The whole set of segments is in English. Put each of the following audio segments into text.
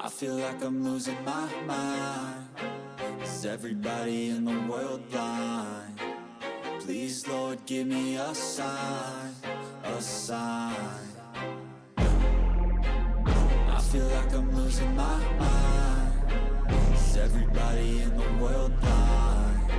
I feel like I'm losing my mind. Is everybody in the world blind? Please, Lord, give me a sign, a sign. I feel like I'm losing my mind. Is everybody in the world blind?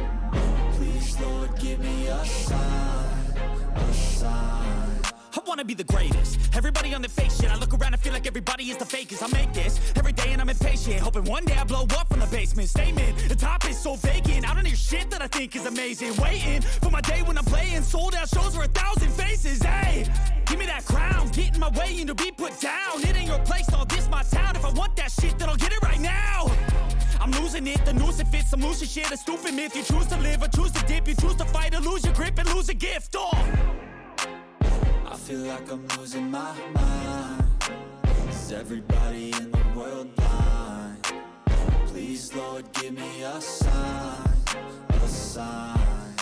Please, Lord, give me a sign, a sign. I wanna be the greatest. Everybody on the fake shit. I look around and feel like everybody is the fakest. I make this every day and I'm impatient, hoping one day I blow up from the basement. Statement, the top is so vacant. I don't hear shit that I think is amazing. Waiting for my day when I'm playing sold out shows for 1,000 faces. Hey, give me that crown, get in my way and to be put down. It ain't your place, all this my town. If I want that shit, then I'll get it right now. I'm losing it, the noose it fits. I'm losing shit, a stupid myth. You choose to live or choose to dip. You choose to fight or lose your grip and lose a gift. I feel like I'm losing my mind. Is everybody in the world blind? Please, Lord, give me a sign, a sign.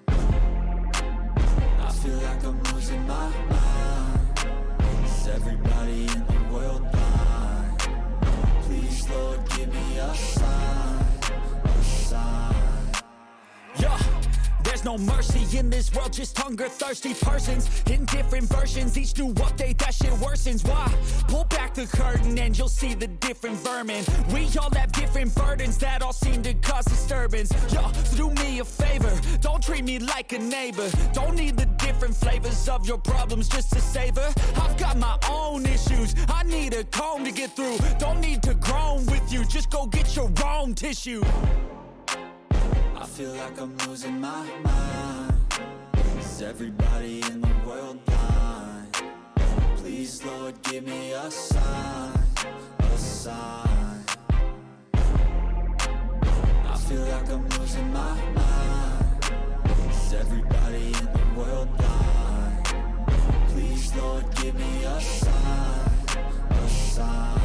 I feel like I'm losing my mind. Is everybody in the world blind? Please, Lord, give me a sign, a sign. Yeah. There's no mercy in this world, just hunger-thirsty persons in different versions. Each new update, that shit worsens. Why? Pull back the curtain and you'll see the different vermin. We all have different burdens that all seem to cause disturbance. Yo, so do me a favor, don't treat me like a neighbor. Don't need the different flavors of your problems just to savor. I've got my own issues, I need a comb to get through. Don't need to groan with you, just go get your own tissue. I feel like I'm losing my mind. Is everybody in the world blind? Please, Lord, give me a sign, a sign. I feel like I'm losing my mind. Is everybody in the world blind? Please, Lord, give me a sign, a sign.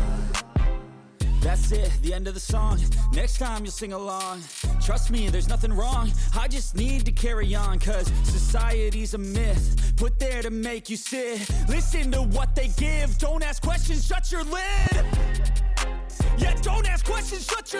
That's it, the end of the song. Next time you'll sing along. Trust me, there's nothing wrong. I just need to carry on, cause society's a myth put there to make you sit. Listen to what they give. Don't ask questions, shut your lid. Yeah, don't ask questions, shut your